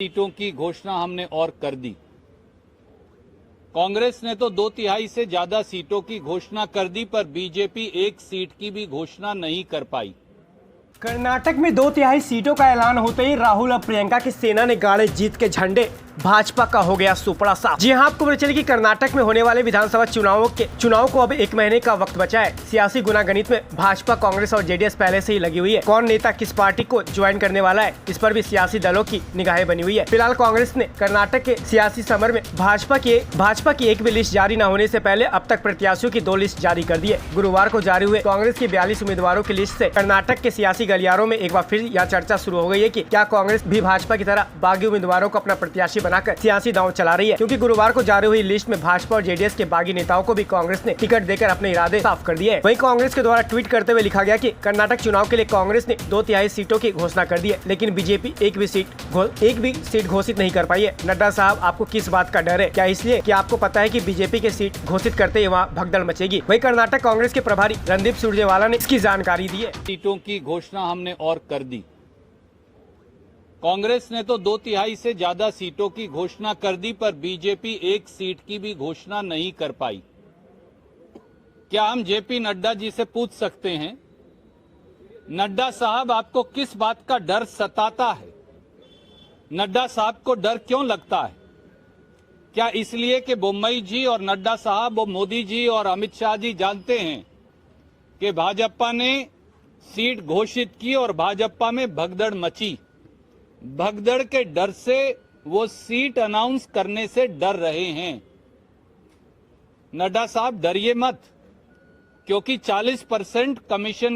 सीटों की घोषणा हमने और कर दी। कांग्रेस ने तो 2/3 से ज्यादा सीटों की घोषणा कर दी, पर बीजेपी एक सीट की भी घोषणा नहीं कर पाई। कर्नाटक में 2/3 सीटों का ऐलान होते ही राहुल और प्रियंका की सेना ने गाड़े जीत के झंडे, भाजपा का हो गया सुपड़ा साफ। जी हां, आपको पता चले कि कर्नाटक में होने वाले विधानसभा चुनाव को अब 1 महीने का वक्त बचा है। सियासी गुनागणित में भाजपा, कांग्रेस और जेडीएस पहले से ही लगी हुई है। कौन नेता किस पार्टी को ज्वाइन करने वाला है, इस पर भी सियासी दलों की निगाहें बनी हुई है। फिलहाल कांग्रेस ने कर्नाटक के सियासी समर में भाजपा की एक भी लिस्ट जारी न होने से पहले अब तक प्रत्याशियों की 2 लिस्ट जारी कर दी है। गुरुवार को जारी हुए कांग्रेस के 42 उम्मीदवारों की लिस्ट से कर्नाटक के सियासी गलियारों में एक बार फिर यह चर्चा शुरू हो गई है कि क्या कांग्रेस भी भाजपा की तरह बागी उम्मीदवारों को अपना प्रत्याशी बनाकर सियासी दांव चला रही है। क्योंकि गुरुवार को जारी हुई लिस्ट में भाजपा और जेडीएस के बागी नेताओं को भी कांग्रेस ने टिकट देकर अपने इरादे साफ कर दिए हैं। वहीं कांग्रेस के द्वारा ट्वीट करते हुए लिखा गया कि कर्नाटक चुनाव के लिए कांग्रेस ने 2/3 सीटों की घोषणा कर दी है, लेकिन बीजेपी एक भी सीट घोषित नहीं कर पाई है। नड्डा साहब, आपको किस बात का डर है? क्या इसलिए कि आपको पता है कि बीजेपी की सीट घोषित करते ही वहाँ भगदड़ मचेगी? वहीं कर्नाटक कांग्रेस के प्रभारी रणदीप सुरजेवाला ने इसकी जानकारी दी है। सीटों की घोषणा हमने और कर दी। कांग्रेस ने तो 2/3 से ज्यादा सीटों की घोषणा कर दी, पर बीजेपी एक सीट की भी घोषणा नहीं कर पाई। क्या हम जेपी नड्डा जी से पूछ सकते हैं, नड्डा साहब, आपको किस बात का डर सताता है? नड्डा साहब को डर क्यों लगता है? क्या इसलिए कि बोम्मई जी और नड्डा साहब और मोदी जी और अमित शाह जी जानते हैं कि भाजपा ने सीट घोषित की और भाजपा में भगदड़ मची? भगदड़ के डर से वो सीट अनाउंस करने से डर रहे हैं। नड्डा साहब, डरिए मत, क्योंकि 40% कमीशन